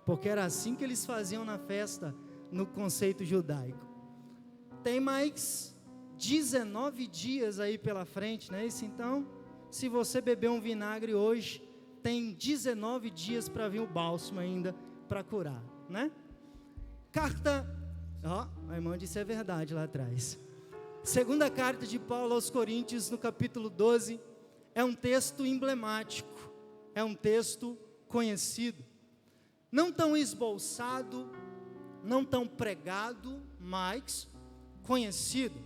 porque era assim que eles faziam na festa, no conceito judaico. Tem mais 19 dias aí pela frente, não é isso? Então, se você beber um vinagre hoje, tem 19 dias para vir o bálsamo ainda para curar, né? Carta, a irmã disse é verdade lá atrás. Segunda carta de Paulo aos Coríntios, no capítulo 12, é um texto emblemático, é um texto conhecido, não tão esboçado, não tão pregado, mas conhecido.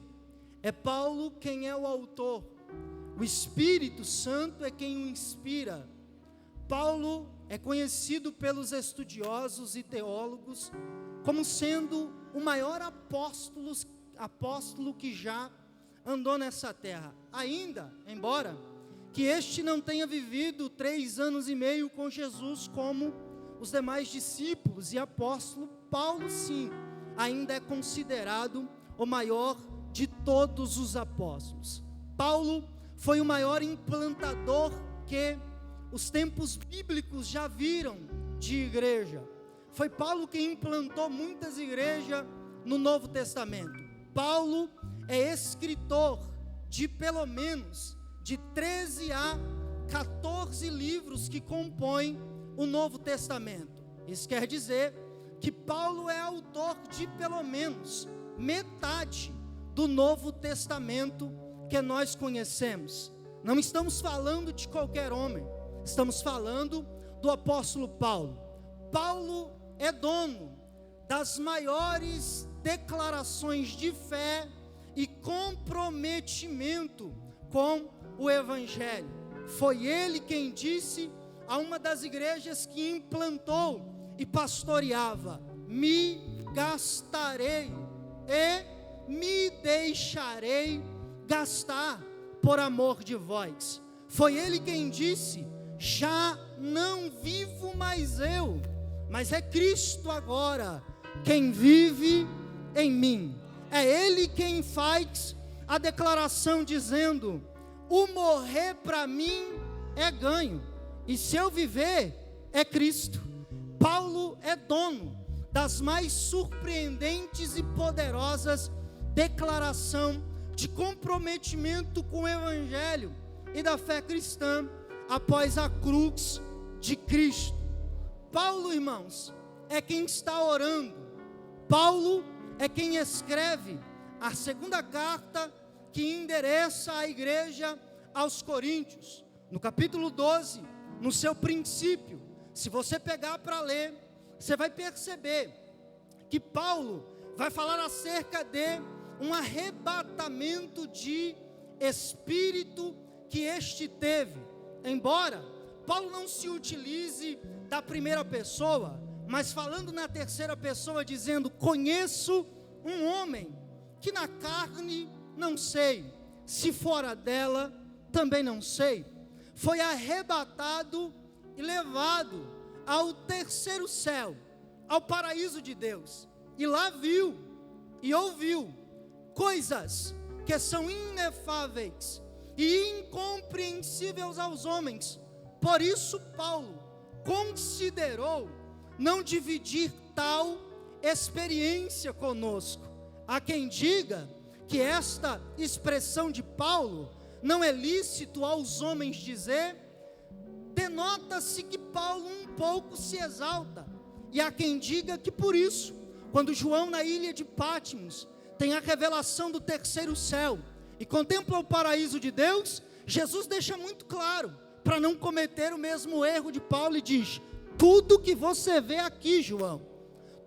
É Paulo quem é o autor, o Espírito Santo é quem o inspira. Paulo é conhecido pelos estudiosos e teólogos como sendo o maior apóstolo que já andou nessa terra, ainda, embora que este não tenha vivido 3 anos e meio com Jesus como os demais discípulos e apóstolos. Paulo sim, ainda é considerado o maior de todos os apóstolos. Paulo foi o maior implantador que os tempos bíblicos já viram de igreja. Foi Paulo quem implantou muitas igrejas no Novo Testamento. Paulo é escritor de pelo menos de 13 a 14 livros que compõem o Novo Testamento. Isso quer dizer que Paulo é autor de pelo menos metade do Novo Testamento que nós conhecemos. Não estamos falando de qualquer homem, estamos falando do apóstolo Paulo. Paulo é dono das maiores declarações de fé e comprometimento com o Evangelho. Foi ele quem disse a uma das igrejas que implantou e pastoreava: me gastarei e me deixarei gastar por amor de vós. Foi ele quem disse: já não vivo mais eu, mas é Cristo agora quem vive em mim. É ele quem faz a declaração dizendo: o morrer para mim é ganho, e se eu viver é Cristo. Paulo é dono das mais surpreendentes e poderosas declaração de comprometimento com o Evangelho e da fé cristã após a cruz de Cristo. Paulo, irmãos, é quem está orando. Paulo é quem escreve a segunda carta que endereça a igreja aos Coríntios. No capítulo 12, no seu princípio, se você pegar para ler, você vai perceber que Paulo vai falar acerca de um arrebatamento de espírito que este teve. Embora Paulo não se utilize da primeira pessoa, mas falando na terceira pessoa, dizendo: conheço um homem que na carne não sei, se fora dela também não sei. Foi arrebatado e levado ao terceiro céu, ao paraíso de Deus, e lá viu e ouviu coisas que são inefáveis e incompreensíveis aos homens. Por isso Paulo considerou não dividir tal experiência conosco. Há quem diga que esta expressão de Paulo não é lícito aos homens dizer, denota-se que Paulo um pouco se exalta. E há quem diga que por isso, quando João na ilha de Patmos tem a revelação do terceiro céu e contempla o paraíso de Deus, Jesus deixa muito claro, para não cometer o mesmo erro de Paulo, e diz: tudo que você vê aqui, João,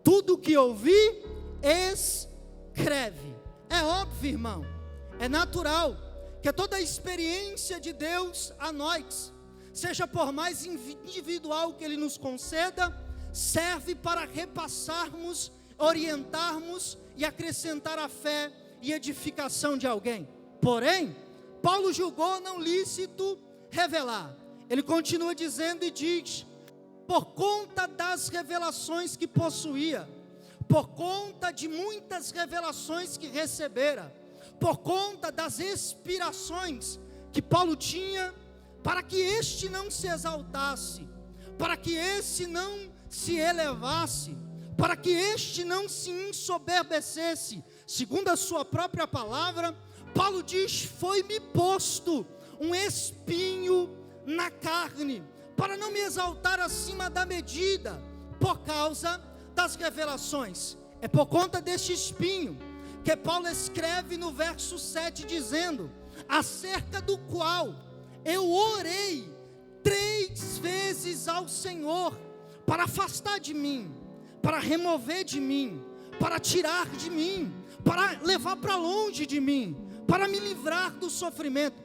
tudo que ouvir, escreve. É óbvio, irmão, é natural que toda a experiência de Deus a nós, seja por mais individual que Ele nos conceda, serve para repassarmos, orientarmos e acrescentar a fé e edificação de alguém. Porém, Paulo julgou não lícito revelar. Ele continua dizendo e diz: por conta das revelações que possuía, por conta de muitas revelações que recebera, por conta das inspirações que Paulo tinha, para que este não se exaltasse, para que esse não se elevasse, para que este não se ensoberbecesse, segundo a sua própria palavra, Paulo diz: foi-me posto um espinho na carne, para não me exaltar acima da medida, por causa das revelações. É por conta deste espinho que Paulo escreve no verso 7, dizendo: acerca do qual eu orei 3 vezes ao Senhor, para afastar de mim, para remover de mim, para tirar de mim, para levar para longe de mim, para me livrar do sofrimento.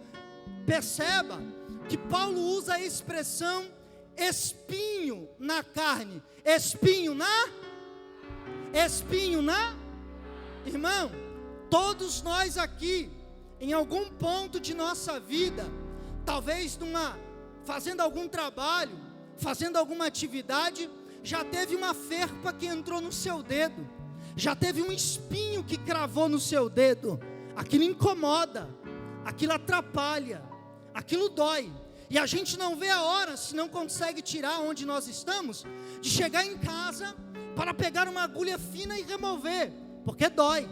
Perceba que Paulo usa a expressão espinho na carne. Espinho na? Irmão, todos nós aqui, em algum ponto de nossa vida, talvez fazendo algum trabalho, fazendo alguma atividade, já teve uma ferpa que entrou no seu dedo, já teve um espinho que cravou no seu dedo. Aquilo incomoda, aquilo atrapalha, aquilo dói, e a gente não vê a hora, se não consegue tirar onde nós estamos, de chegar em casa para pegar uma agulha fina e remover, porque dói,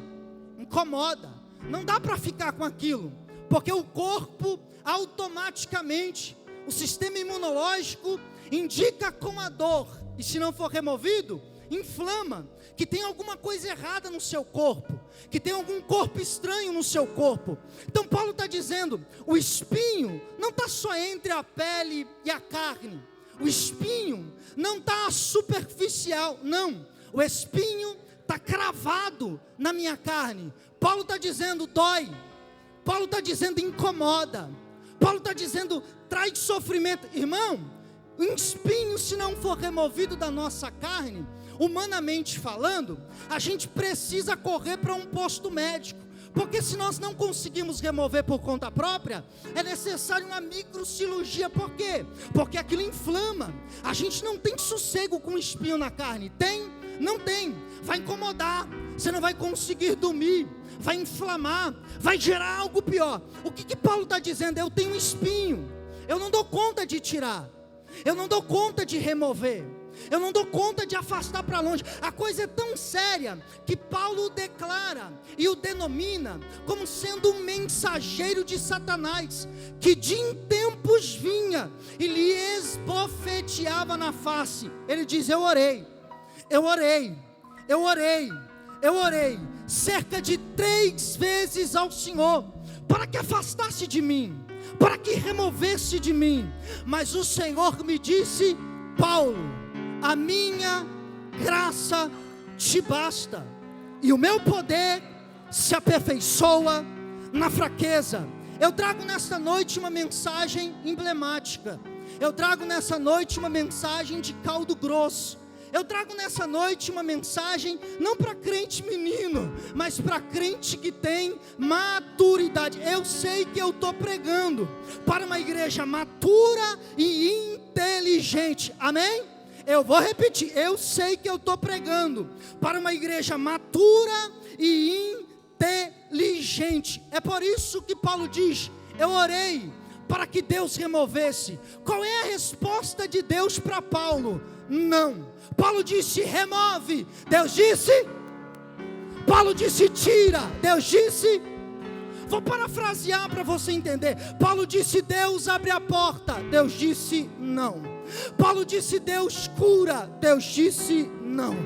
incomoda, não dá para ficar com aquilo, porque o corpo automaticamente, o sistema imunológico indica com a dor, e se não for removido, inflama, que tem alguma coisa errada no seu corpo, que tem algum corpo estranho no seu corpo. Então Paulo está dizendo, o espinho não está só entre a pele e a carne, o espinho não está superficial, não, o espinho está cravado na minha carne. Paulo está dizendo dói, Paulo está dizendo incomoda, Paulo está dizendo traz sofrimento. Irmão, um espinho, se não for removido da nossa carne, humanamente falando, a gente precisa correr para um posto médico, porque se nós não conseguimos remover por conta própria, é necessário uma microcirurgia. Por quê? Porque aquilo inflama. A gente não tem sossego com espinho na carne. Tem? Não tem. Vai incomodar, você não vai conseguir dormir, vai inflamar, vai gerar algo pior. O que Paulo está dizendo? Eu tenho um espinho, eu não dou conta de tirar, eu não dou conta de remover, eu não dou conta de afastar para longe. A coisa é tão séria que Paulo declara e o denomina como sendo um mensageiro de Satanás, que de em tempos vinha e lhe esbofeteava na face. Ele diz: eu orei cerca de 3 vezes ao Senhor, para que afastasse de mim, para que removesse de mim, mas o Senhor me disse: Paulo, a minha graça te basta, e o meu poder se aperfeiçoa na fraqueza. Eu trago nesta noite uma mensagem emblemática, eu trago nessa noite uma mensagem de caldo grosso, eu trago nessa noite uma mensagem não para crente menino, mas para crente que tem maturidade. Eu sei que eu estou pregando para uma igreja matura e inteligente, amém? Eu vou repetir, eu sei que eu estou pregando para uma igreja matura e inteligente. É por isso que Paulo diz: eu orei para que Deus removesse. Qual é a resposta de Deus para Paulo? Não. Paulo disse: remove. Deus disse. Paulo disse: tira. Deus disse. Vou parafrasear para você entender. Paulo disse: Deus abre a porta. Deus disse não. Paulo disse: Deus cura. Deus disse não.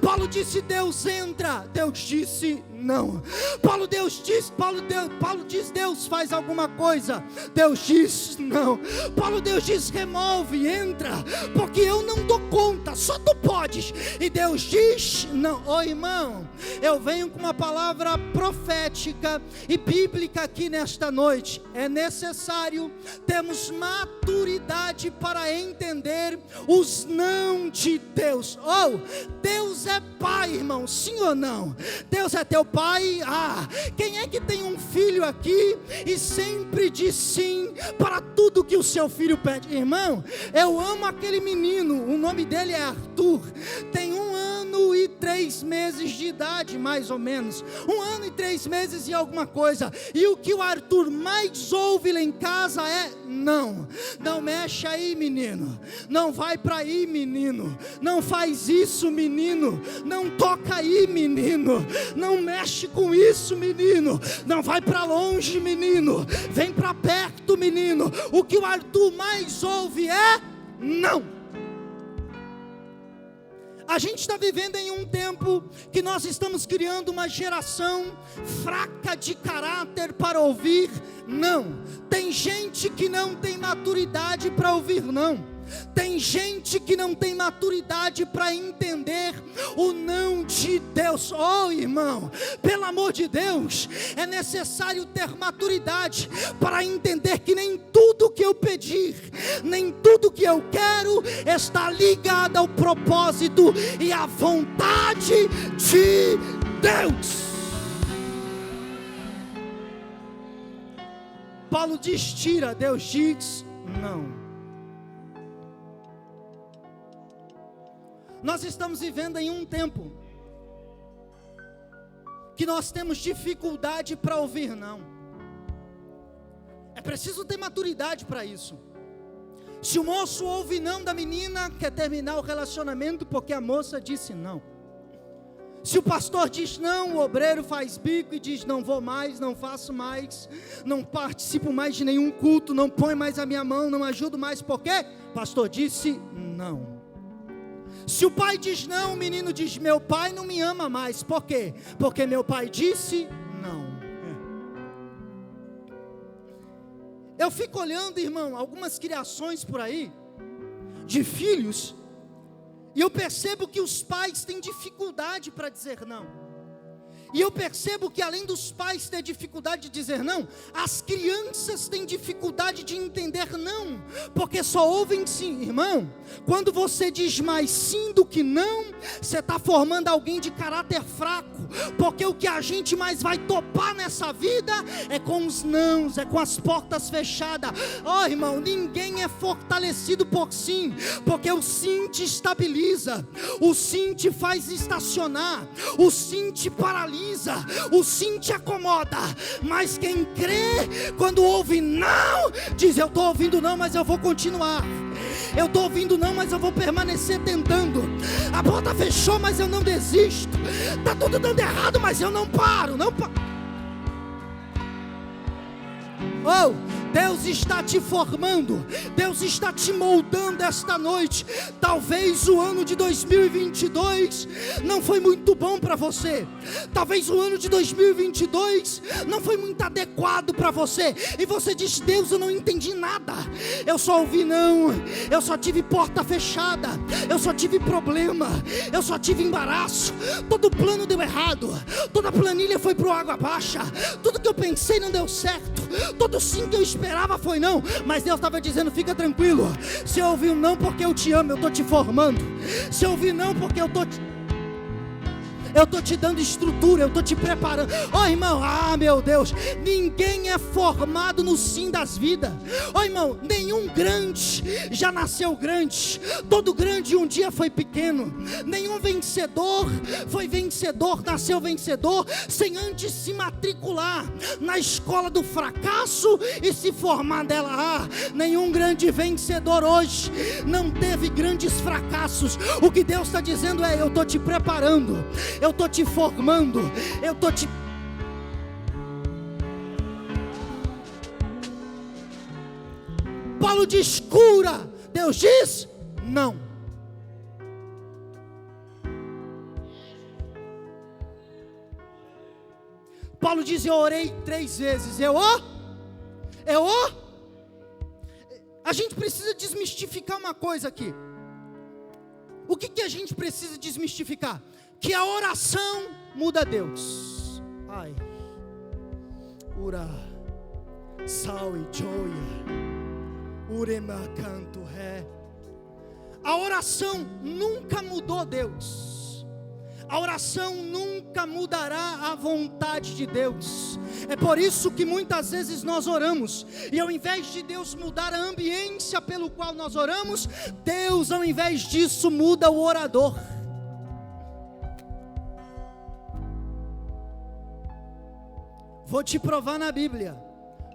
Paulo disse: Deus entra. Deus disse não. Paulo diz: Deus faz alguma coisa. Deus diz não. Deus diz: remove, entra, porque eu não dou conta, só tu podes. E Deus diz não. Irmão, eu venho com uma palavra profética e bíblica aqui nesta noite. É necessário termos maturidade para entender os não de Deus. Deus é pai, irmão, sim ou não? Deus é teu pai? Quem é que tem um filho aqui e sempre diz sim para tudo que o seu filho pede? Irmão, eu amo aquele menino, o nome dele é Arthur, tem 1 ano e 3 3 meses de idade, mais ou menos, 1 ano e 3 meses e alguma coisa, e o que o Arthur mais ouve lá em casa é: não mexe aí, menino, não vai para aí, menino, não faz isso, menino, não toca aí, menino, não mexe com isso, menino, não vai para longe, menino, vem para perto, menino. O que o Arthur mais ouve é: não. A gente está vivendo em um tempo que nós estamos criando uma geração fraca de caráter para ouvir não. Tem gente que não tem maturidade para ouvir não. Tem gente que não tem maturidade para entender o não de Deus. Oh, irmão, pelo amor de Deus, é necessário ter maturidade para entender que nem tudo que eu pedir, nem tudo que eu quero está ligado ao propósito e à vontade de Deus. Paulo diz tira, Deus diz não. Nós estamos vivendo em um tempo que nós temos dificuldade para ouvir não. É preciso ter maturidade para isso. Se o moço ouve não da menina, quer terminar o relacionamento porque a moça disse não. Se o pastor diz não, o obreiro faz bico e diz: não vou mais, não faço mais, não participo mais de nenhum culto, não põe mais a minha mão, não ajudo mais, porque o pastor disse não. Se o pai diz não, o menino diz: meu pai não me ama mais. Por quê? Porque meu pai disse não. Eu fico olhando, irmão, algumas criações por aí, de filhos, e eu percebo que os pais têm dificuldade para dizer não. E eu percebo que além dos pais ter dificuldade de dizer não, as crianças têm dificuldade de entender não, porque só ouvem sim. Irmão, quando você diz mais sim do que não, você está formando alguém de caráter fraco, porque o que a gente mais vai topar nessa vida é com os nãos, é com as portas fechadas. Oh, irmão, ninguém é fortalecido por sim, porque o sim te estabiliza, o sim te faz estacionar, o sim te paralisa, o sim te acomoda. Mas quem crê, quando ouve não, diz: eu estou ouvindo não, mas eu vou continuar. Eu estou ouvindo não, mas eu vou permanecer tentando. A porta fechou, mas eu não desisto. Está tudo dando errado, mas eu não paro. Oh, Deus está te formando, Deus está te moldando esta noite. Talvez o ano de 2022 não foi muito bom para você. Talvez o ano de 2022 não foi muito adequado para você. E você diz: Deus, eu não entendi nada. Eu só ouvi não, eu só tive porta fechada, eu só tive problema, eu só tive embaraço. Todo plano deu errado, toda planilha foi pro água abaixo, tudo que eu pensei não deu certo, todo sim que eu esperava foi não. Mas Deus estava dizendo: fica tranquilo, se eu ouvir um não porque eu te amo, eu estou te formando. Se eu ouvir não porque eu estou te dando estrutura, eu estou te preparando. Oh, irmão, meu Deus, ninguém é formado no sim das vidas. Oh, irmão, nenhum grande já nasceu grande. Todo grande um dia foi pequeno. Nenhum vencedor foi vencedor, nasceu vencedor, sem antes se matricular na escola do fracasso e se formar dela. Nenhum grande vencedor hoje não teve grandes fracassos. O que Deus está dizendo é: eu estou te preparando, eu estou te formando, eu estou te... Paulo diz cura, Deus diz não. Paulo diz: eu orei 3 vezes, A gente precisa desmistificar uma coisa aqui. O que a gente precisa desmistificar? Que a oração muda Deus. Ai, ura, sal e joia, urema canto ré. A oração nunca mudou Deus. A oração nunca mudará a vontade de Deus. É por isso que muitas vezes nós oramos, e ao invés de Deus mudar a ambiência pelo qual nós oramos, Deus, ao invés disso, muda o orador. Vou te provar na Bíblia.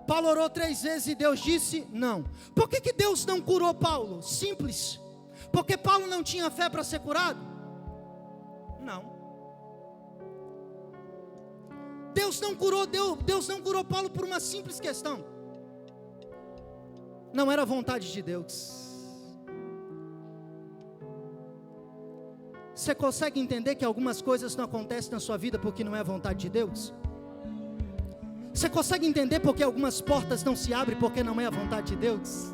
Paulo orou 3 vezes e Deus disse não. Por que Deus não curou Paulo? Simples. Porque Paulo não tinha fé para ser curado? Não. Deus não curou Paulo por uma simples questão. Não era vontade de Deus. Você consegue entender que algumas coisas não acontecem na sua vida porque não é vontade de Deus? Você consegue entender porque algumas portas não se abrem porque não é a vontade de Deus?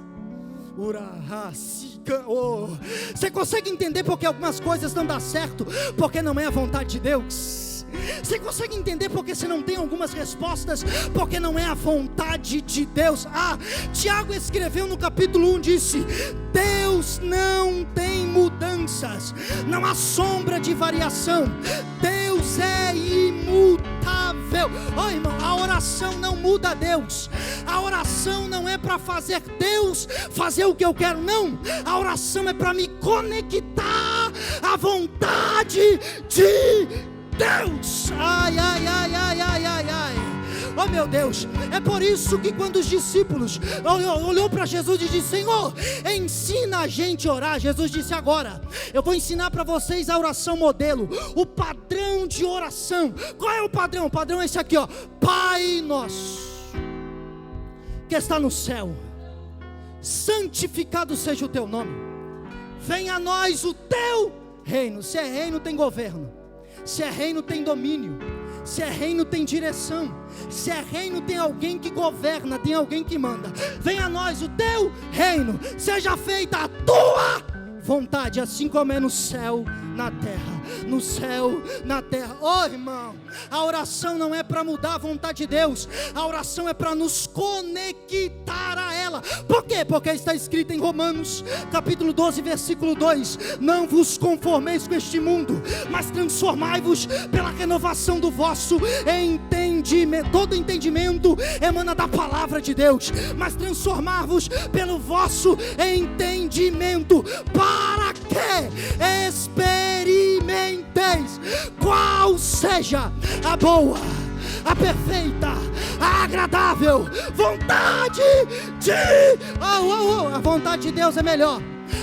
Você consegue entender porque algumas coisas não dão certo porque não é a vontade de Deus? Você consegue entender porque você não tem algumas respostas porque não é a vontade de Deus? Tiago escreveu no capítulo 1, disse: Deus não tem mudanças, não há sombra de variação, Deus é imutável. Irmão, a oração não muda Deus. A oração não é para fazer Deus fazer o que eu quero, não. A oração é para me conectar à vontade de Deus. Oh meu Deus, é por isso que quando os discípulos olhou para Jesus e disse: Senhor, ensina a gente a orar. Jesus disse: agora eu vou ensinar para vocês a oração modelo, o padrão de oração. Qual é o padrão? O padrão é esse aqui, ó: Pai nosso que está no céu, santificado seja o teu nome, venha a nós o teu reino. Se é reino, tem governo. Se é reino, tem domínio. Se é reino, tem direção. Se é reino, tem alguém que governa, tem alguém que manda. Venha a nós o teu reino, seja feita a tua vontade, assim como é no céu, na terra. No céu, na terra. Oh irmão, a oração não é para mudar a vontade de Deus. A oração é para nos conectar a ela. Por quê? Porque está escrito em Romanos capítulo 12, versículo 2: não vos conformeis com este mundo, mas transformai-vos pela renovação do vosso entendimento. Todo entendimento emana da palavra de Deus, mas transformar-vos pelo vosso entendimento, para que experimenteis qual seja a boa, a perfeita, a agradável vontade de... A vontade de Deus é melhor.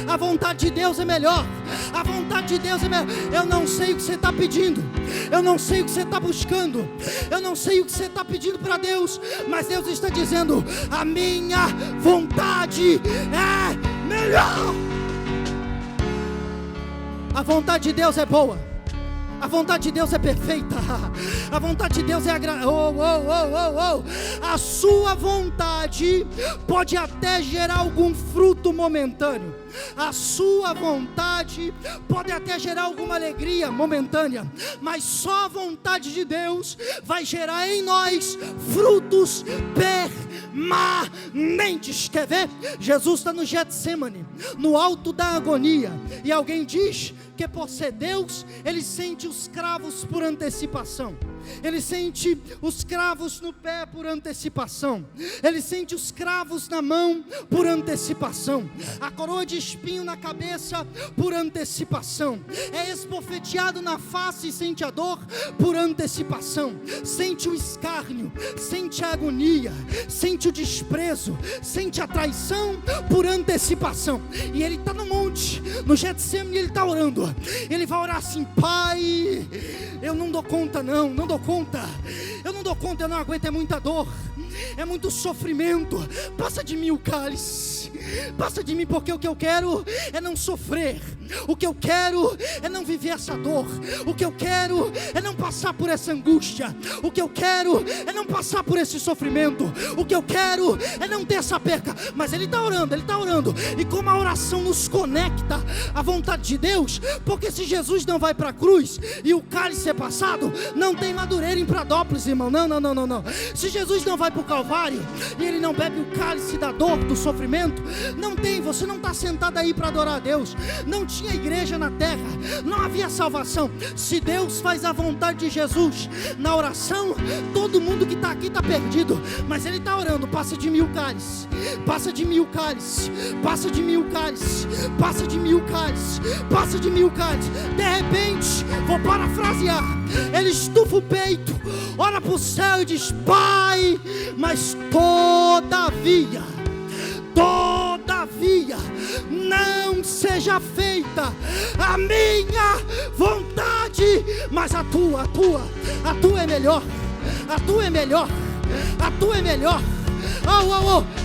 A vontade de Deus é melhor. A vontade de Deus é melhor. Eu não sei o que você está pedindo, eu não sei o que você está buscando, eu não sei o que você está pedindo para Deus, mas Deus está dizendo: a minha vontade é melhor. A vontade de Deus é boa. A vontade de Deus é perfeita. A vontade de Deus é A sua vontade pode até gerar algum fruto momentâneo. A sua vontade pode até gerar alguma alegria momentânea, mas só a vontade de Deus vai gerar em nós frutos permanentes. Quer ver? Jesus está no Getsemane, no alto da agonia, e alguém diz que por ser Deus, Ele sente os cravos por antecipação. Ele sente os cravos no pé por antecipação. Ele sente os cravos na mão por antecipação. A coroa de espinho na cabeça por antecipação. É esbofeteado na face e sente a dor por antecipação. Sente o escárnio, sente a agonia, sente o desprezo, sente a traição por antecipação. E ele está no monte, no Getsemane, ele está orando. Ele vai orar assim: Pai, eu não dou conta, não dou conta, eu não dou conta, eu não aguento, é muita dor, é muito sofrimento, passa de mim o cálice, passa de mim, porque o que eu quero é não sofrer, o que eu quero é não viver essa dor, o que eu quero é não passar por essa angústia, o que eu quero é não passar por esse sofrimento, o que eu quero é não ter essa perca. Mas ele está orando, e como a oração nos conecta à vontade de Deus, porque se Jesus não vai para a cruz e o cálice é passado, não tem Madureira em Pradópolis, irmão, não. Se Jesus não vai para o Calvário e ele não bebe o cálice da dor, do sofrimento, não tem, você não está sentado aí para adorar a Deus. Não tinha igreja na terra, não havia salvação. Se Deus faz a vontade de Jesus na oração, todo mundo que está aqui está perdido, mas ele está orando: passa de mim o cálice, passa de mim o cálice, passa de mim o cálice, passa de mim o cálice, passa de mim o cálice. De repente Vou parafrasear. Ele estufa o peito, olha para o céu e diz: Pai, mas todavia, não seja feita a minha vontade, mas a tua é melhor, a tua é melhor.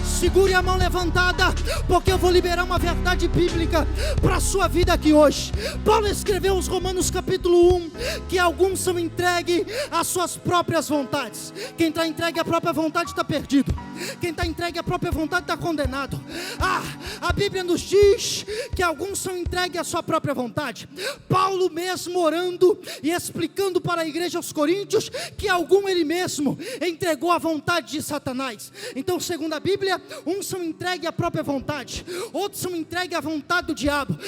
Segure a mão levantada, porque eu vou liberar uma verdade bíblica para a sua vida aqui hoje. Paulo escreveu aos Romanos capítulo 1, que alguns são entregues às suas próprias vontades. Quem está entregue à própria vontade está perdido. Quem está entregue à própria vontade está condenado. A Bíblia nos diz que alguns são entregues à sua própria vontade. Paulo mesmo orando e explicando para a igreja aos Coríntios, que algum ele mesmo entregou à vontade de Satanás. Então, segundo a Bíblia, uns são entregues à própria vontade, outros são entregues à vontade do diabo.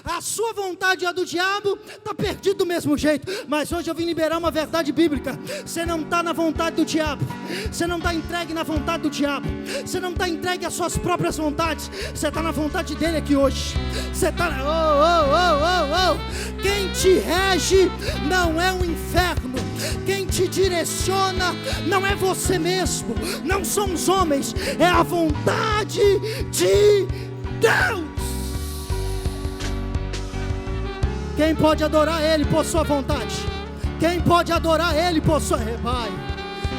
A sua vontade e a do diabo está perdido do mesmo jeito. Mas hoje eu vim liberar uma verdade bíblica. Você não está na vontade do diabo, você não está entregue na vontade do diabo, você não está entregue às suas próprias vontades, você está na vontade dele aqui hoje. Você está Quem te rege não é o inferno, quem te direciona não é você mesmo, não são os homens, é a vontade de Deus. Quem pode adorar Ele por sua vontade? Quem pode adorar Ele por sua rebai?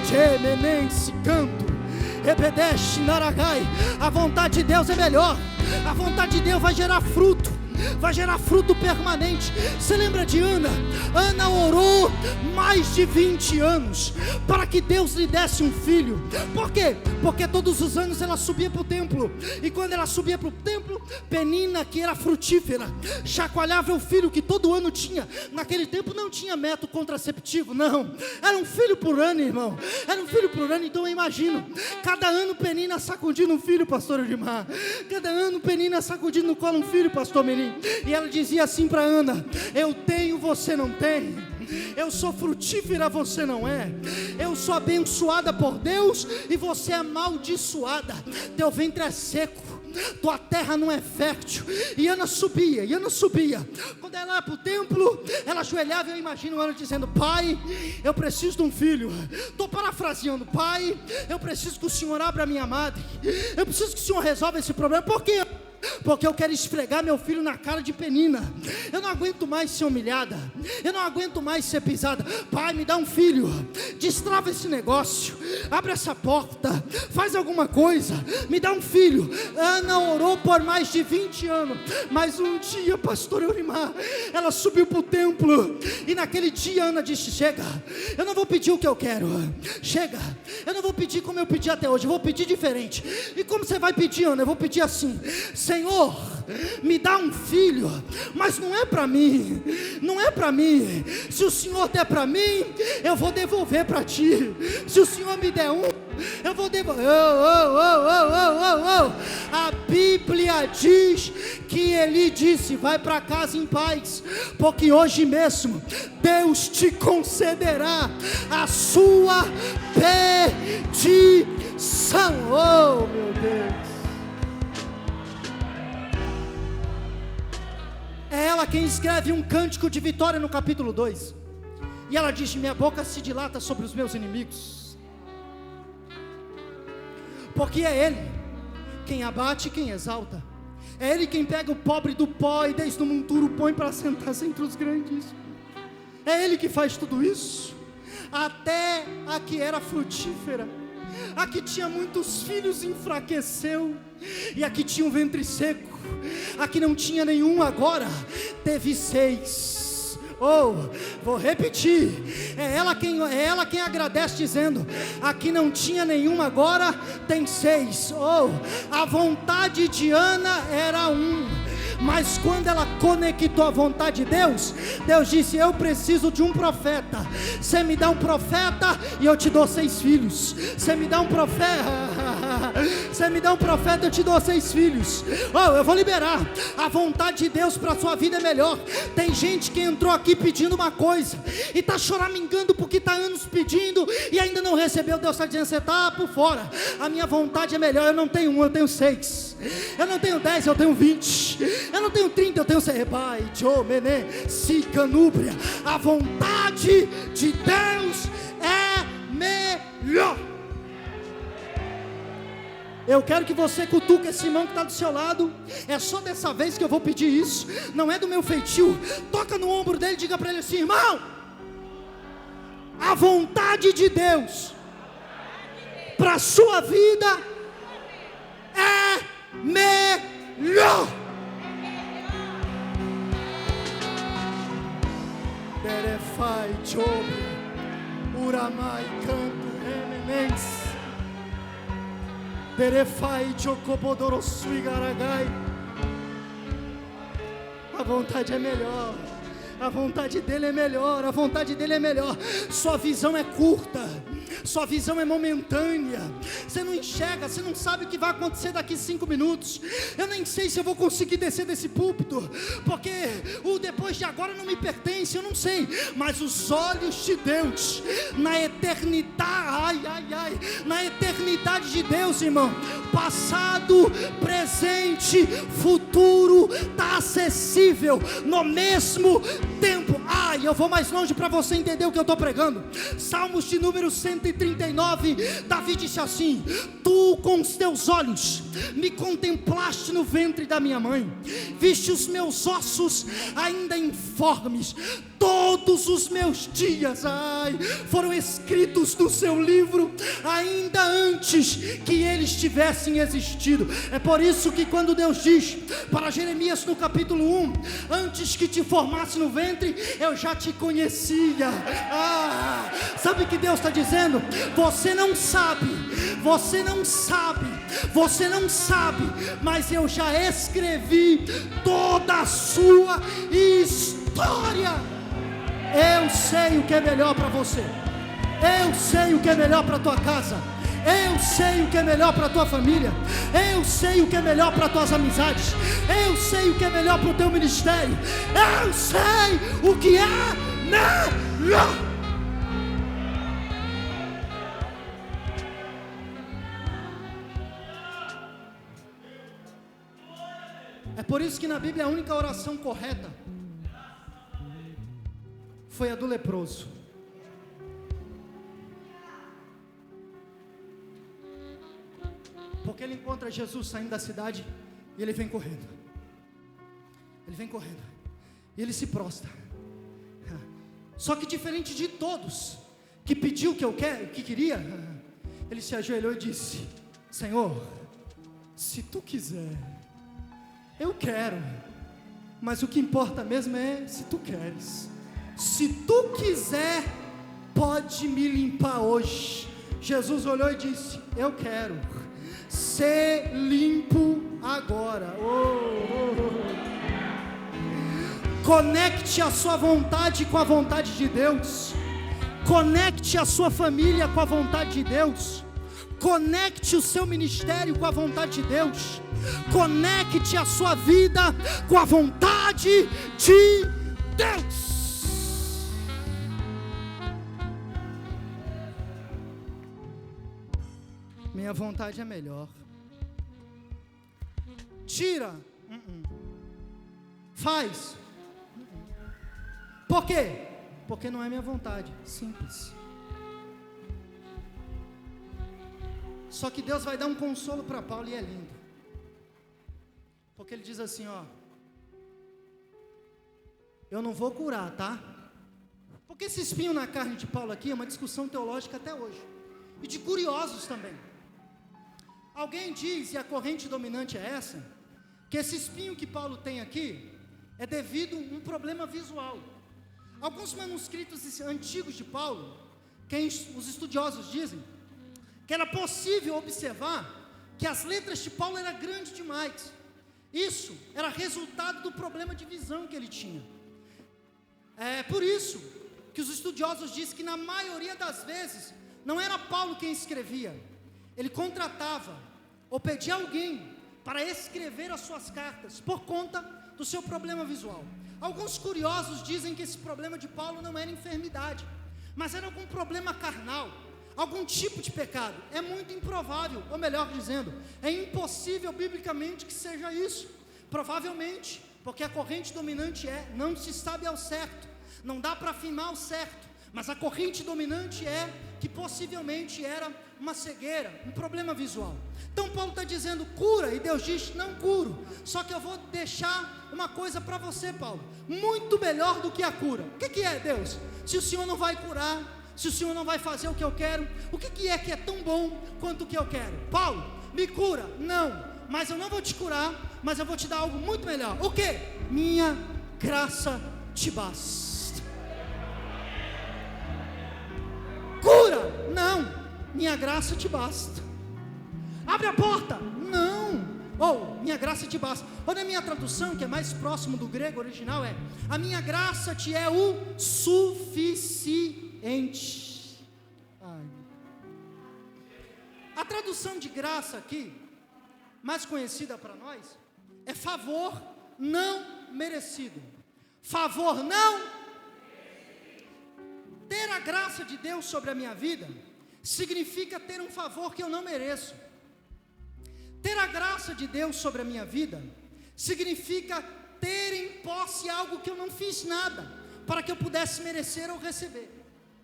Gemenense canto, Ebedesh naragai. A vontade de Deus é melhor. A vontade de Deus vai gerar fruto, vai gerar fruto permanente. Você lembra de Ana? Ana orou mais de 20 anos para que Deus lhe desse um filho. Por quê? Porque todos os anos ela subia para o templo, e quando ela subia para o templo, Penina, que era frutífera, chacoalhava o filho que todo ano tinha. Naquele tempo não tinha método contraceptivo, não, era um filho por ano, irmão, era um filho por ano. Então eu imagino, cada ano Penina sacudindo um filho, pastor Edmar, cada ano Penina sacudindo no colo um filho, pastor Melim. E ela dizia assim para Ana: eu tenho, você não tem. Eu sou frutífera, você não é. Eu sou abençoada por Deus e você é amaldiçoada. Teu ventre é seco, tua terra não é fértil. E Ana subia, Quando ela ia para o templo, ela ajoelhava. E eu imagino Ana dizendo: Pai, eu preciso de um filho. Estou parafraseando: Pai, eu preciso que o Senhor abra a minha madre. Eu preciso que o Senhor resolva esse problema. Por quê? Porque eu quero esfregar meu filho na cara de Penina. Eu não aguento mais ser humilhada, eu não aguento mais ser pisada. Pai, me dá um filho, destrava esse negócio, abre essa porta, faz alguma coisa, me dá um filho. Ana orou por mais de 20 anos. Mas um dia, pastor Eurimar, ela subiu para o templo, e naquele dia Ana disse: chega, eu não vou pedir o que eu quero. Chega, eu não vou pedir como eu pedi até hoje, eu vou pedir diferente. E como você vai pedir, Ana? Eu vou pedir assim: Senhor, me dá um filho, mas não é para mim, não é para mim. Se o Senhor der para mim, eu vou devolver para ti. Se o Senhor me der um, eu vou devolver. A Bíblia diz que Eli disse: vai para casa em paz, porque hoje mesmo Deus te concederá a sua petição. Oh meu Deus. É ela quem escreve um cântico de vitória no capítulo 2. E ela diz: minha boca se dilata sobre os meus inimigos. Porque é Ele quem abate e quem exalta. É Ele quem pega o pobre do pó e desde o monturo põe para sentar-se entre os grandes. É Ele que faz tudo isso. Até a que era frutífera, a que tinha muitos filhos, enfraqueceu. E a que tinha um ventre seco, a que não tinha nenhum agora teve 6. Vou repetir. É ela quem agradece, dizendo: a que não tinha nenhum agora tem 6. A vontade de Ana era 1, mas quando ela conectou a vontade de Deus, Deus disse: eu preciso de um profeta. Você me dá um profeta e eu te dou 6 filhos. Você me dá um profeta, eu te dou 6 filhos. Eu vou liberar. A vontade de Deus para a sua vida é melhor. Tem gente que entrou aqui pedindo uma coisa e está choramingando porque está anos pedindo e ainda não recebeu. Deus está dizendo: você está por fora. A minha vontade é melhor. Eu não tenho 1, eu tenho 6. 10. Eu não tenho 10, eu tenho 20. Eu não tenho 30, eu tenho Serebai, Tchomene, Sicanúbria. A vontade de Deus é melhor. Eu quero que você cutuque esse irmão que está do seu lado. É só dessa vez que eu vou pedir isso. Não é do meu feitio. Toca no ombro dele e diga para ele assim: irmão, a vontade de Deus para a sua vida é melhor. Derefai chobe, uramai canto remenens. Derefai chocobodorosu igaragai. A vontade é melhor. A vontade dele é melhor, a vontade dele é melhor. Sua visão é curta, sua visão é momentânea. Você não enxerga, você não sabe o que vai acontecer daqui 5 minutos. Eu nem sei se eu vou conseguir descer desse púlpito, porque o depois de agora não me pertence, eu não sei. Mas os olhos de Deus, na eternidade, na eternidade de Deus, irmão, passado, presente, futuro, está acessível no mesmo tempo. Eu vou mais longe para você entender o que eu estou pregando. Salmos de número 139, Davi disse assim: tu com os teus olhos me contemplaste no ventre da minha mãe, viste os meus ossos ainda informes. Todos os meus dias foram escritos no seu livro, ainda antes que eles tivessem existido. É por isso que quando Deus diz para Jeremias no capítulo 1: antes que te formasse no ventre, eu já te conhecia. Sabe o que Deus está dizendo? Você não sabe, você não sabe, você não sabe, mas eu já escrevi toda a sua história. Eu sei o que é melhor para você. Eu sei o que é melhor para tua casa. Eu sei o que é melhor para tua família. Eu sei o que é melhor para tuas amizades. Eu sei o que é melhor para o teu ministério. Eu sei o que é melhor. É por isso que na Bíblia a única oração correta foi a do leproso. Porque ele encontra Jesus saindo da cidade e ele vem correndo. Ele vem correndo e ele se prostra. Só que diferente de todos que pediu o que queria, ele se ajoelhou e disse: Senhor, se tu quiser, eu quero, mas o que importa mesmo é se tu queres. Se tu quiser, pode me limpar hoje. Jesus olhou e disse: eu quero ser limpo agora. Conecte a sua vontade com a vontade de Deus. Conecte a sua família com a vontade de Deus. Conecte o seu ministério com a vontade de Deus. Conecte a sua vida com a vontade de Deus. Minha vontade é melhor. Tira. Faz. Por quê? Porque não é minha vontade. Simples. Só que Deus vai dar um consolo para Paulo e é lindo. Porque ele diz assim, eu não vou curar, tá? Porque esse espinho na carne de Paulo aqui é uma discussão teológica até hoje. E de curiosos também. Alguém diz, e a corrente dominante é essa, que esse espinho que Paulo tem aqui é devido a um problema visual. Alguns manuscritos antigos de Paulo, os estudiosos dizem, que era possível observar que as letras de Paulo eram grandes demais. Isso era resultado do problema de visão que ele tinha. É por isso que os estudiosos dizem que na maioria das vezes, não era Paulo quem escrevia. Ele contratava ou pedia alguém para escrever as suas cartas por conta do seu problema visual. Alguns curiosos dizem que esse problema de Paulo não era enfermidade, mas era algum problema carnal, algum tipo de pecado. É muito improvável, ou melhor dizendo, é impossível biblicamente que seja isso. Provavelmente, porque a corrente dominante não se sabe ao certo, não dá para afirmar ao certo, mas a corrente dominante é que possivelmente era uma cegueira, um problema visual. Então Paulo está dizendo cura, e Deus diz não curo, só que eu vou deixar uma coisa para você, Paulo, muito melhor do que a cura. O que é, Deus? Se o Senhor não vai curar, se o Senhor não vai fazer o que eu quero, o que é tão bom quanto o que eu quero? Paulo, me cura? Não, mas eu não vou te curar, mas eu vou te dar algo muito melhor. O que? Minha graça te basta. Cura? Não, minha graça te basta. Abre a porta? Não, minha graça te basta. Ou na minha tradução, que é mais próximo do grego original, a minha graça te é o suficiente. A tradução de graça aqui, mais conhecida para nós, é favor não merecido. Favor não. Ter a graça de Deus sobre a minha vida significa ter um favor que eu não mereço. Ter a graça de Deus sobre a minha vida significa ter em posse algo que eu não fiz nada para que eu pudesse merecer ou receber.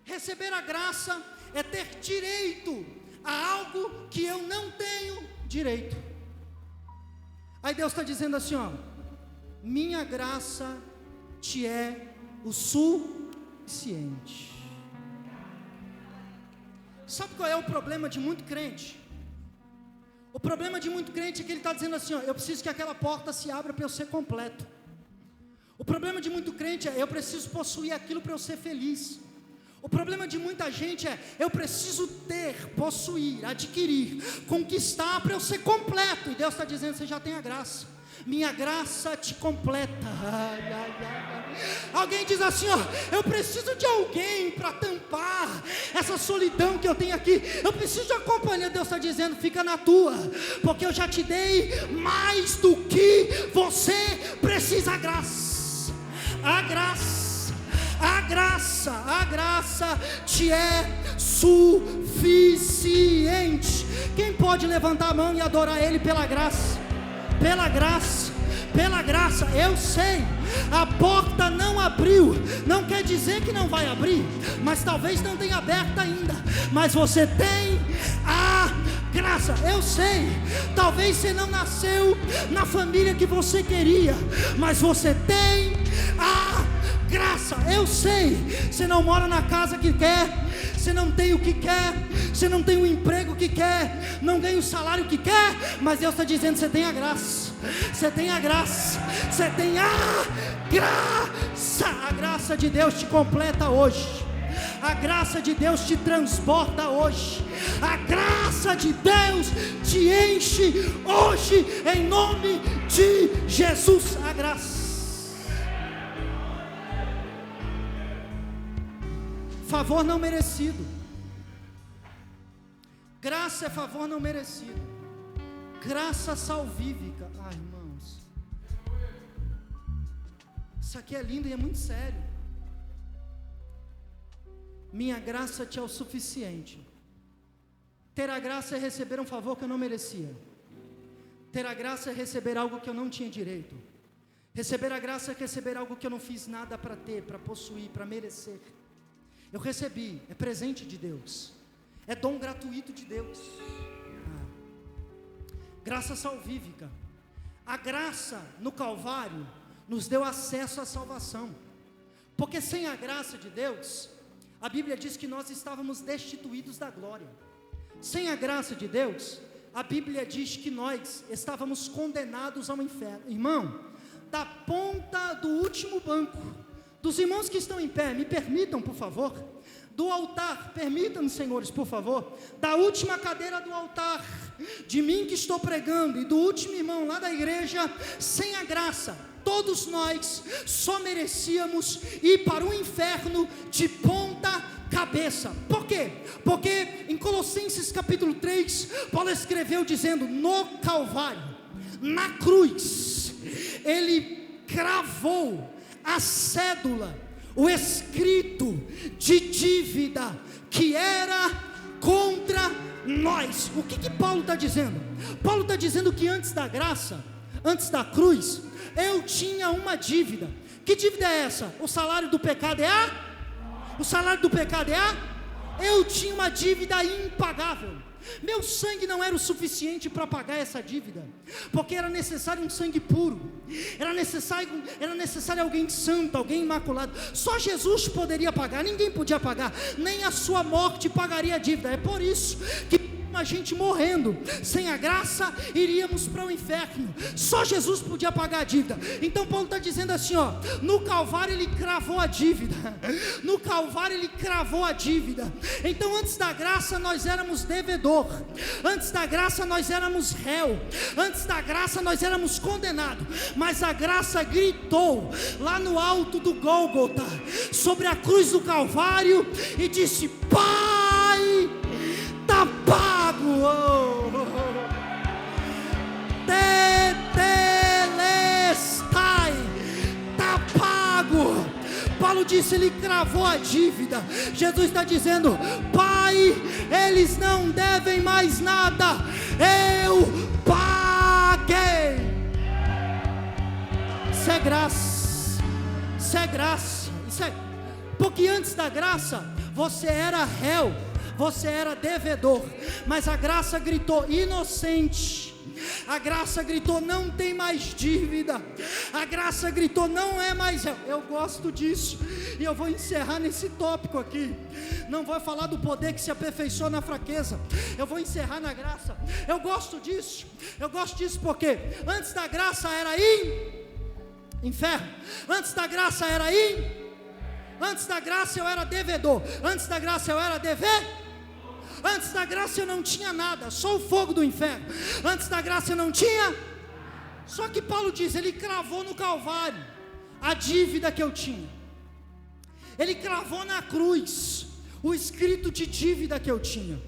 Receber a graça é ter direito a algo que eu não tenho direito. Aí Deus está dizendo assim, minha graça te é o suficiente. Sabe qual é o problema de muito crente? O problema de muito crente é que ele está dizendo assim, eu preciso que aquela porta se abra para eu ser completo. O problema de muito crente é, eu preciso possuir aquilo para eu ser feliz. O problema de muita gente é, eu preciso ter, possuir, adquirir, conquistar para eu ser completo. E Deus está dizendo, você já tem a graça. Minha graça te completa. Alguém diz assim, eu preciso de alguém para tampar essa solidão que eu tenho aqui. Eu preciso de uma companhia. Deus está dizendo, fica na tua, porque eu já te dei mais do que você precisa. A graça te é suficiente. Quem pode levantar a mão e adorar Ele pela graça? Pela graça, eu sei, a porta não abriu, não quer dizer que não vai abrir, mas talvez não tenha aberto ainda, mas você tem a graça. Eu sei, talvez você não nasceu na família que você queria, mas você tem a graça. Eu sei, você não mora na casa que quer, você não tem o que quer, você não tem o emprego que quer, não ganha o salário que quer, mas Deus está dizendo, você tem a graça. Você tem a graça, você tem a graça de Deus te completa hoje, a graça de Deus te transborda hoje, a graça de Deus te enche hoje, em nome de Jesus. A graça. Favor não merecido. Graça é favor não merecido. Graça salvífica. Irmãos, isso aqui é lindo e é muito sério. Minha graça te é o suficiente. Ter a graça é receber um favor que eu não merecia. Ter a graça é receber algo que eu não tinha direito. Receber a graça é receber algo que eu não fiz nada para ter, para possuir, para merecer. Eu recebi, é presente de Deus, é dom gratuito de Deus. Graça salvífica. A graça no Calvário nos deu acesso à salvação, porque sem a graça de Deus, a Bíblia diz que nós estávamos destituídos da glória. Sem a graça de Deus, a Bíblia diz que nós estávamos condenados ao inferno. Irmão, da ponta do último banco, dos irmãos que estão em pé, me permitam por favor, do altar, permitam-me senhores por favor, da última cadeira do altar, de mim que estou pregando, e do último irmão lá da igreja, sem a graça, todos nós só merecíamos ir para o inferno de ponta cabeça. Por quê? Porque em Colossenses capítulo 3, Paulo escreveu dizendo, no Calvário, na cruz, ele cravou a cédula, o escrito de dívida que era contra nós. O que Paulo está dizendo? Paulo está dizendo que antes da graça, antes da cruz, eu tinha uma dívida. Que dívida é essa? O salário do pecado é o salário do pecado é eu tinha uma dívida impagável. Meu sangue não era o suficiente para pagar essa dívida, porque era necessário um sangue puro, era necessário alguém santo, alguém imaculado. Só Jesus poderia pagar, ninguém podia pagar, nem a sua morte pagaria a dívida. É por isso que a gente morrendo sem a graça, iríamos para o inferno. Só Jesus podia pagar a dívida. Então Paulo está dizendo assim, ó, no Calvário ele cravou a dívida. No Calvário ele cravou a dívida. Então antes da graça nós éramos devedor, antes da graça nós éramos réu, antes da graça nós éramos condenados, mas a graça gritou lá no alto do Gólgota, sobre a cruz do Calvário, e disse: Pai, está pago. Tetelestai, está pago. Paulo disse, ele cravou a dívida. Jesus está dizendo: Pai, eles não devem mais nada, eu paguei. Isso é graça, isso é graça, isso é... Porque antes da graça você era réu, você era devedor, mas a graça gritou: inocente. A graça gritou: não tem mais dívida. A graça gritou: não é mais réu. Eu gosto disso, e eu vou encerrar nesse tópico aqui. Não vou falar do poder que se aperfeiçoa na fraqueza, eu vou encerrar na graça. Eu gosto disso porque antes da graça era inferno, antes da graça era antes da graça eu era devedor, antes da graça eu era antes da graça eu não tinha nada, só o fogo do inferno. Antes da graça eu não tinha. Só que Paulo diz, ele cravou no Calvário a dívida que eu tinha. Ele cravou na cruz o escrito de dívida que eu tinha.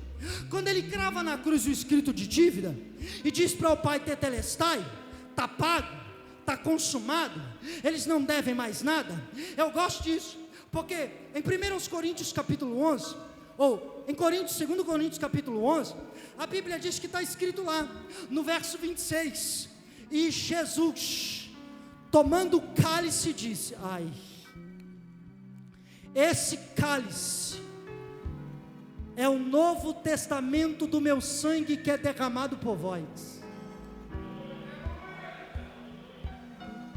Quando ele crava na cruz o escrito de dívida e diz para o Pai: Tetelestai, está pago, está consumado, eles não devem mais nada. Eu gosto disso, porque em 1 Coríntios capítulo 11, ou em 2 Coríntios capítulo 11, a Bíblia diz que está escrito lá, no verso 26, e Jesus, tomando o cálice, disse: ai, esse cálice é o novo testamento do meu sangue que é derramado por vós.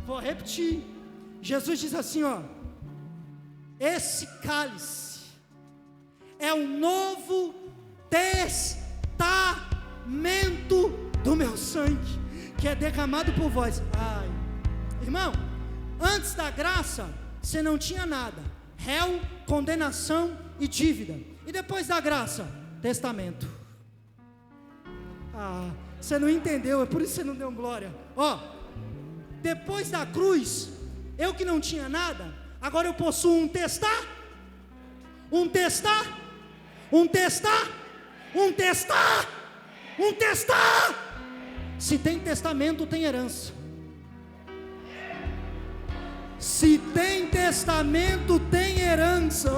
Vou repetir. Jesus diz assim, ó: esse cálice é o novo testamento do meu sangue, que é derramado por vós. Ai, irmão, antes da graça, você não tinha nada, réu, condenação e dívida. E depois da graça, testamento. Ah, você não entendeu, é por isso que você não deu glória. Ó, depois da cruz, eu que não tinha nada, agora eu possuo um testamento. Se tem testamento, tem herança. Se tem testamento, tem herança.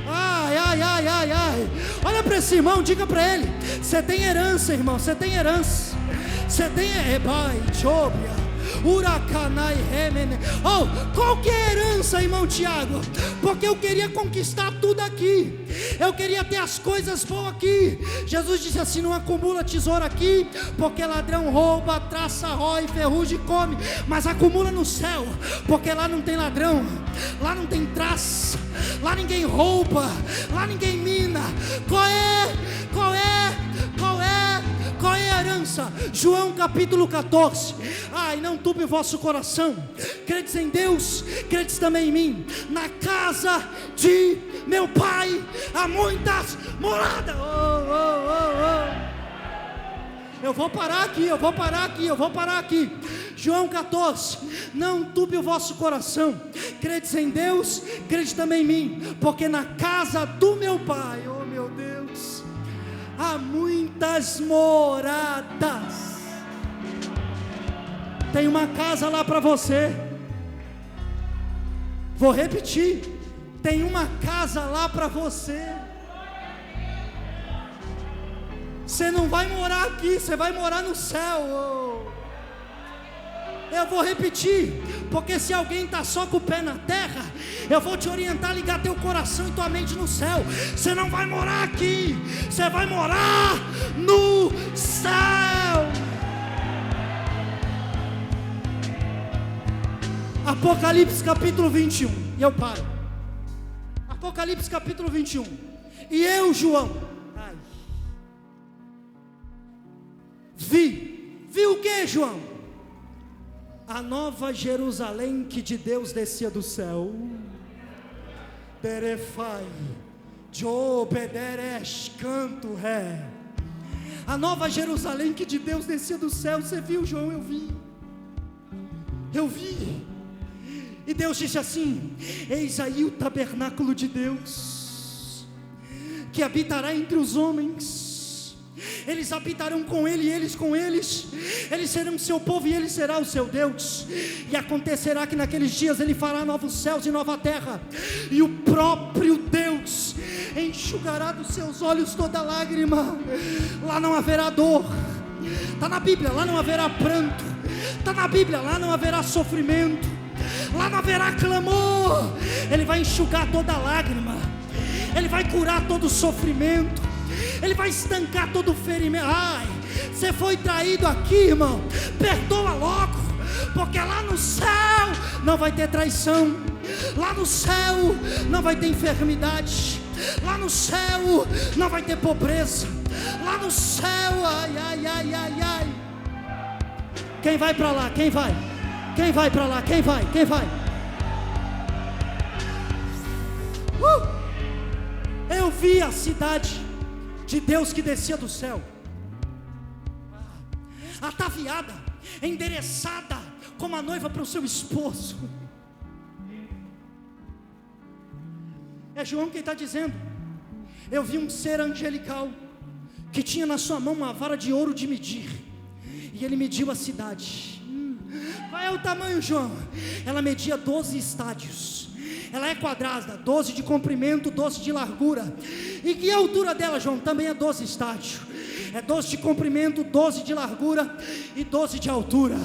Ai. Olha para esse irmão, diga para ele: você tem herança, irmão, você tem herança. Você tem qual que é a herança, irmão Tiago? Porque eu queria conquistar tudo aqui, eu queria ter as coisas boas aqui. Jesus disse assim: não acumula tesouro aqui, porque ladrão rouba, traça, rói, ferrugem come, mas acumula no céu, porque lá não tem ladrão, lá não tem traça, lá ninguém rouba, lá ninguém mina. Qual é a herança? João capítulo 14. Ai, não turbe o vosso coração, credes em Deus, credes também em mim. Na casa de meu pai há muitas moradas. Eu vou parar aqui. João 14, não turbe o vosso coração, credes em Deus, credes também em mim, porque na casa do meu pai, oh meu Deus, há muitas moradas. Tem uma casa lá para você. Vou repetir: tem uma casa lá para você. Você não vai morar aqui, você vai morar no céu. Eu vou repetir, porque se alguém está só com o pé na terra, eu vou te orientar a ligar teu coração e tua mente no céu. Você não vai morar aqui, você vai morar no céu. Apocalipse capítulo 21, e eu paro. Apocalipse capítulo 21, e eu, João, vi o que, João? A nova Jerusalém que de Deus descia do céu. Derefai, Jobederesh, canto ré. A nova Jerusalém que de Deus descia do céu. Você viu, João? Eu vi. E Deus disse assim: eis aí o tabernáculo de Deus, que habitará entre os homens. Eles habitarão com ele, e eles com eles. Eles serão seu povo, e ele será o seu Deus. E acontecerá que naqueles dias ele fará novos céus e nova terra, e o próprio Deus enxugará dos seus olhos toda lágrima. Lá não haverá dor. Está na Bíblia, lá não haverá pranto. Está na Bíblia, lá não haverá sofrimento. Lá não haverá clamor. Ele vai enxugar toda lágrima. Ele vai curar todo sofrimento. Ele vai estancar todo o ferimento. Ai, você foi traído aqui, irmão, perdoa logo, porque lá no céu não vai ter traição. Lá no céu não vai ter enfermidade. Lá no céu não vai ter pobreza. Lá no céu, ai. Quem vai para lá? Quem vai? Quem vai para lá? Quem vai? Eu vi a cidade de Deus que descia do céu, ataviada, endereçada como a noiva para o seu esposo. É João quem está dizendo. Eu vi um ser angelical que tinha na sua mão uma vara de ouro de medir, e ele mediu a cidade. Qual é o tamanho, João? Ela media 12 estádios. Ela é quadrada, 12 de comprimento, 12 de largura. E que a altura dela, João? Também é 12 estádios. É 12 de comprimento, 12 de largura e 12 de altura.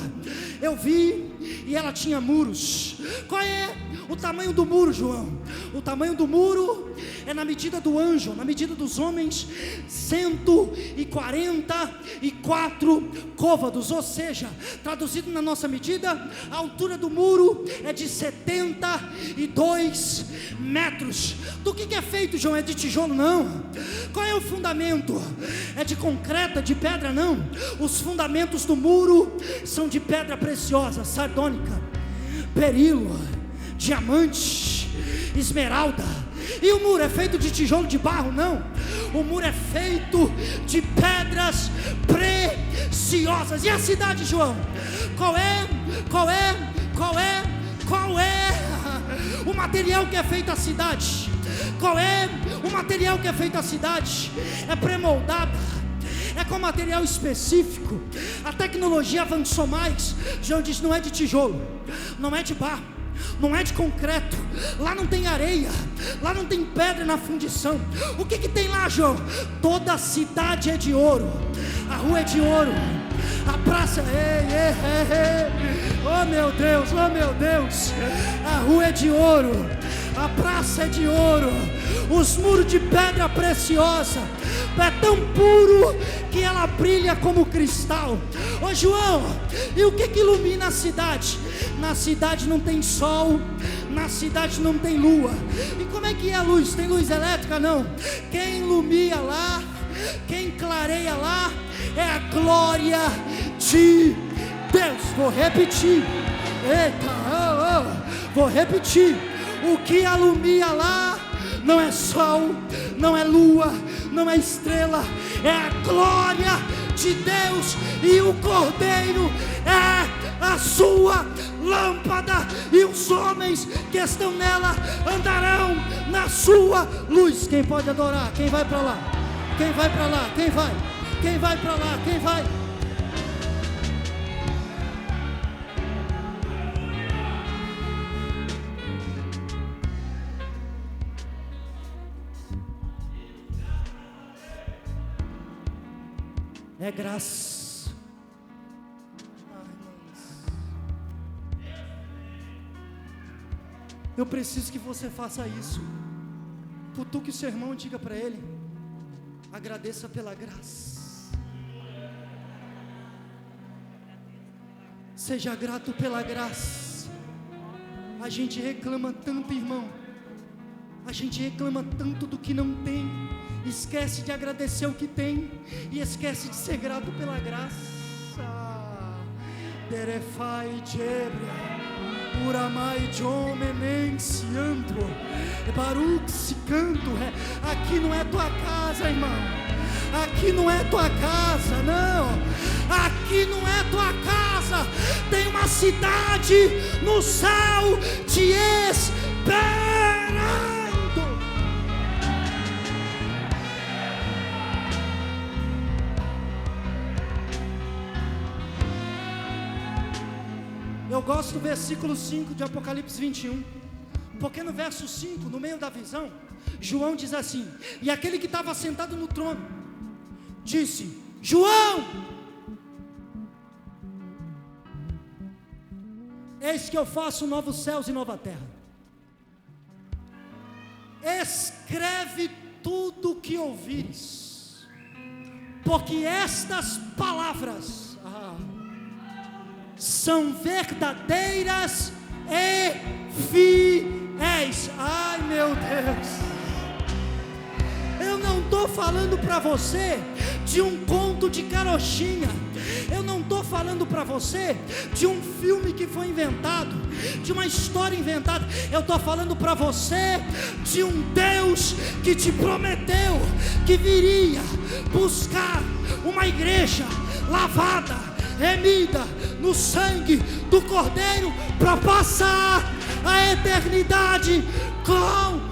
Eu vi, e ela tinha muros. Qual é o tamanho do muro, João? O tamanho do muro é na medida do anjo, na medida dos homens, 144 côvados. Ou seja, traduzido na nossa medida, a altura do muro é de 72 metros. Do que é feito, João? É de tijolo? Não. Qual é o fundamento? É de concreto, de pedra? Não. Os fundamentos do muro são de pedra preciosa, sardônica, berilo, diamante, esmeralda. E o muro é feito de tijolo de barro? Não. O muro é feito de pedras preciosas. E a cidade, João? Qual é o material que é feito a cidade? Qual é o material que é feito a cidade? É pré-moldada, é com material específico. A tecnologia avançou mais. João diz: não é de tijolo, não é de barro, não é de concreto. Lá não tem areia, lá não tem pedra na fundição. O que tem lá, João? Toda a cidade é de ouro. A rua é de ouro, a praça, oh meu Deus, a rua é de ouro, a praça é de ouro, os muros de pedra preciosa. É tão puro que ela brilha como cristal. Ô João, e o que ilumina a cidade? Na cidade não tem sol, na cidade não tem lua. E como é que é a luz? Tem luz elétrica? Não. Quem ilumina lá, quem clareia lá, é a glória de Deus. Vou repetir. Vou repetir. O que ilumina lá não é sol, não é lua, não é estrela, é a glória de Deus, e o Cordeiro é a sua lâmpada, e os homens que estão nela andarão na sua luz. Quem pode adorar? Quem vai para lá? Quem vai para lá? Quem vai? Quem vai para lá? Quem vai? É graça. Eu preciso que você faça isso. Cutuque o seu irmão e diga para ele: agradeça pela graça. Seja grato pela graça. A gente reclama tanto, irmão. A gente reclama tanto do que não tem. Esquece de agradecer o que tem. E esquece de ser grato pela graça. Derefai Jebria. Uramai Jomenensiando, Baruch se canto. Aqui não é tua casa, irmão. Aqui não é tua casa, não. Aqui não é tua casa. Tem uma cidade no céu te esperando. Eu gosto do versículo 5 de Apocalipse 21, porque no verso 5, no meio da visão, João diz assim: e aquele que estava sentado no trono disse: João, eis que eu faço novos céus e nova terra. Escreve tudo o que ouvires, porque estas palavras são verdadeiras e fiéis. Ai, meu Deus, eu não estou falando para você de um conto de carochinha. Eu não estou falando para você de um filme que foi inventado, de uma história inventada. Eu estou falando para você de um Deus que te prometeu que viria buscar uma igreja lavada, remida no sangue do Cordeiro, para passar a eternidade com.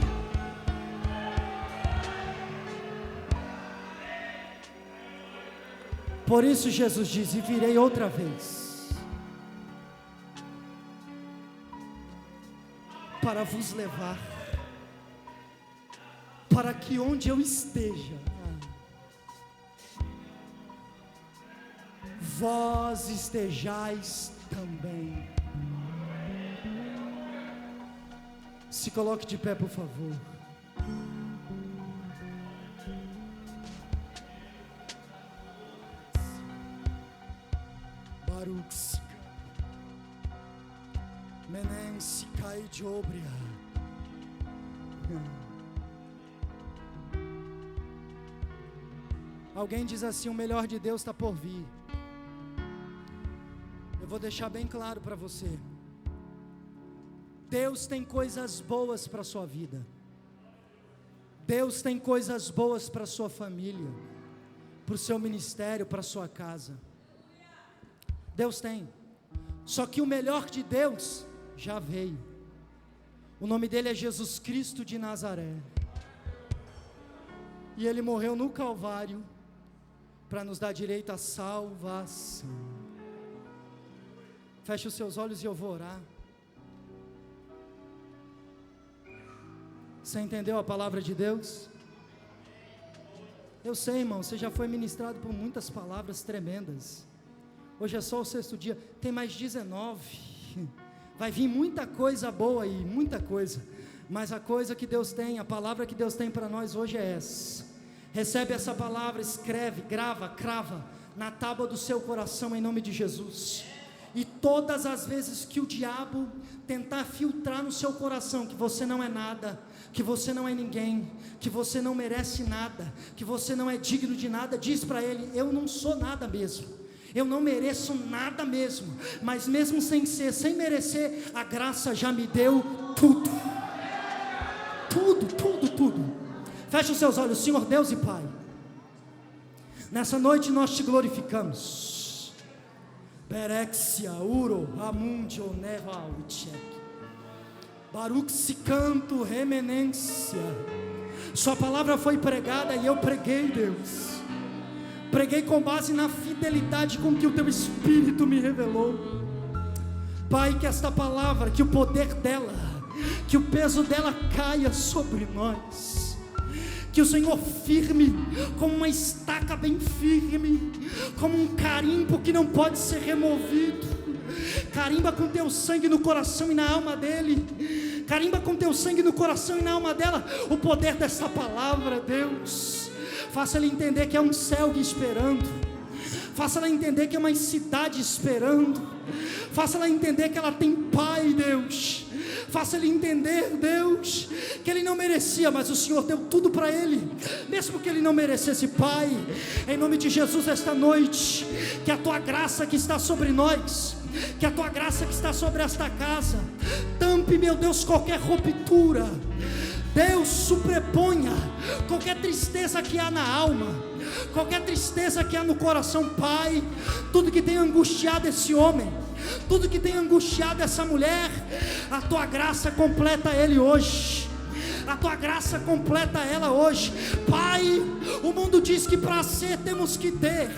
Por isso Jesus diz: e virei outra vez para vos levar, para que onde eu esteja, vós estejais também. Se coloque de pé, por favor. Baruch Menense cai de obria. Alguém diz assim: o melhor de Deus está por vir. Eu vou deixar bem claro para você: Deus tem coisas boas para a sua vida. Deus tem coisas boas para a sua família, para o seu ministério, para a sua casa. Deus tem. Só que o melhor de Deus já veio. O nome dele é Jesus Cristo de Nazaré. E ele morreu no Calvário para nos dar direito à salvação. Feche os seus olhos e eu vou orar. Você entendeu a palavra de Deus? Eu sei, irmão, você já foi ministrado por muitas palavras tremendas. Hoje é só o 6º dia, tem mais 19. Vai vir muita coisa boa aí, muita coisa. Mas a coisa que Deus tem, a palavra que Deus tem para nós hoje é essa. Recebe essa palavra, escreve, grava, crava na tábua do seu coração em nome de Jesus. E todas as vezes que o diabo tentar filtrar no seu coração que você não é nada, que você não é ninguém, que você não merece nada, que você não é digno de nada, diz para ele: eu não sou nada mesmo, eu não mereço nada mesmo, mas mesmo sem ser, sem merecer, a graça já me deu tudo. Tudo, tudo, tudo. Feche os seus olhos. Senhor Deus e Pai, nessa noite nós te glorificamos. Perexia, Uro, Amundio, Neva, Uchek, Baruch se canto, remenência. Sua palavra foi pregada e eu preguei, Deus. Preguei com base na fidelidade com que o teu Espírito me revelou. Pai, que esta palavra, que o poder dela, que o peso dela caia sobre nós. Que o Senhor firme, como uma estaca bem firme, como um carimbo que não pode ser removido. Carimba com teu sangue no coração e na alma dele. Carimba com teu sangue no coração e na alma dela o poder dessa palavra, Deus. Faça ele entender que é um céu esperando. Faça ela entender que é uma cidade esperando. Faça ela entender que ela tem pai, Deus. Faça ele entender, Deus, que ele não merecia, mas o Senhor deu tudo para ele, mesmo que ele não merecesse. Pai, em nome de Jesus, esta noite, que a tua graça que está sobre nós, que a tua graça que está sobre esta casa, tampe, meu Deus, qualquer ruptura. Deus, sobreponha qualquer tristeza que há na alma, qualquer tristeza que há no coração. Pai, tudo que tem angustiado esse homem, tudo que tem angustiado essa mulher, a tua graça completa ele hoje. A tua graça completa ela hoje. Pai, o mundo diz que para ser temos que ter,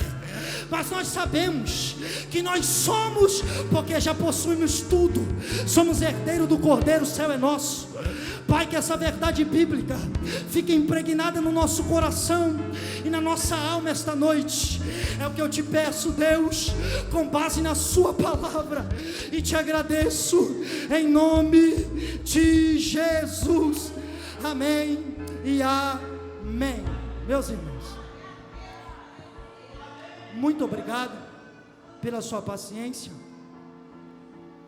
mas nós sabemos que nós somos, porque já possuímos tudo, somos herdeiros do Cordeiro, o céu é nosso. Pai, que essa verdade bíblica fique impregnada no nosso coração e na nossa alma esta noite. É o que eu te peço, Deus, com base na sua palavra, e te agradeço em nome de Jesus. Amém e amém. Meus irmãos, muito obrigado pela sua paciência.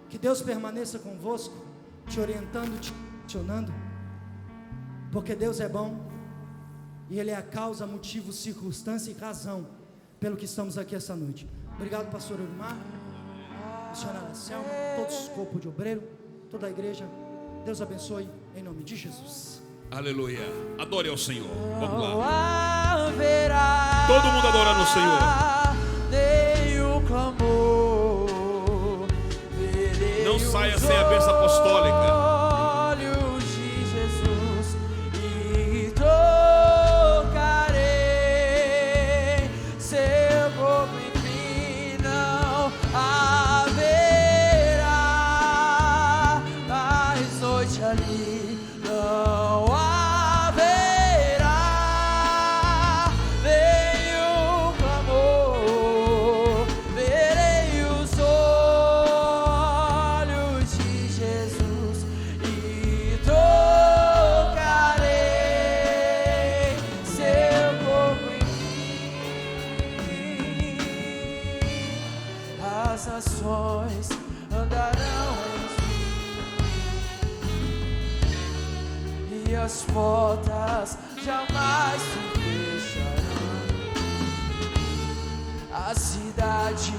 Que Deus permaneça convosco, te orientando, te funcionando, porque Deus é bom e Ele é a causa, motivo, circunstância e razão pelo que estamos aqui essa noite. Obrigado, pastor Urimar, missionária Selma, todos os corpos de obreiro, toda a igreja. Deus abençoe em nome de Jesus. Aleluia, adore ao Senhor. Vamos lá, todo mundo adorando o Senhor. Não saia sem a bênção apostólica. As portas jamais se fecharão. A cidade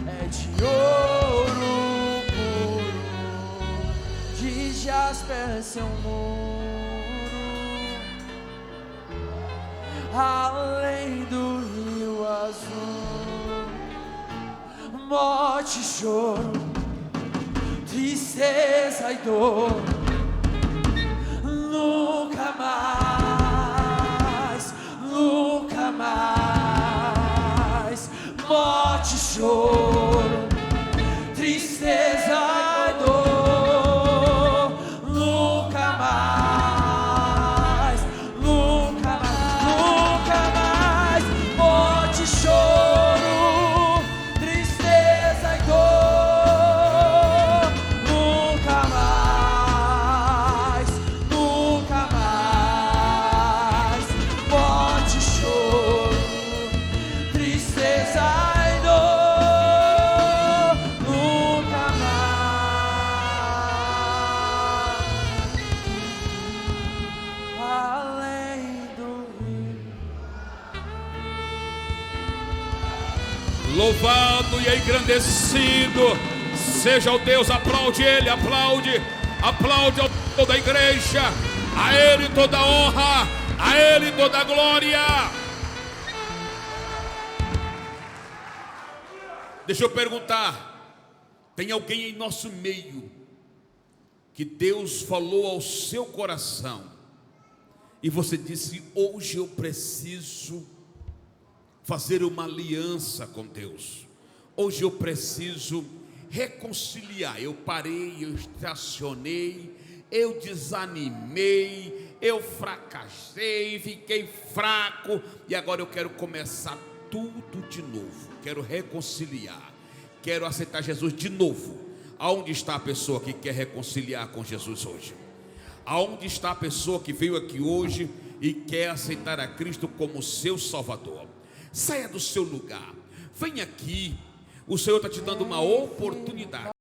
é de ouro puro, de jasper é seu muro. Além do rio azul, morte, choro, tristeza e dor. Nunca mais, nunca mais. Morte, choro, tristeza e dor. Nunca mais, nunca mais, nunca mais. Morte, choro, tristeza e dor. Nunca mais. Louvado e engrandecido seja o Deus. Aplaude Ele, aplaude ao toda a igreja. A Ele toda a honra, a Ele toda a glória. Deixa eu perguntar, tem alguém em nosso meio que Deus falou ao seu coração e você disse: hoje eu preciso fazer uma aliança com Deus, hoje eu preciso reconciliar. Eu parei, eu estacionei eu desanimei, eu fracassei, fiquei fraco, e agora eu quero começar tudo de novo, quero reconciliar, quero aceitar Jesus de novo. Aonde está a pessoa que quer reconciliar com Jesus hoje? Aonde está a pessoa que veio aqui hoje e quer aceitar a Cristo como seu Salvador? Saia do seu lugar, vem aqui, o Senhor está te dando uma oportunidade.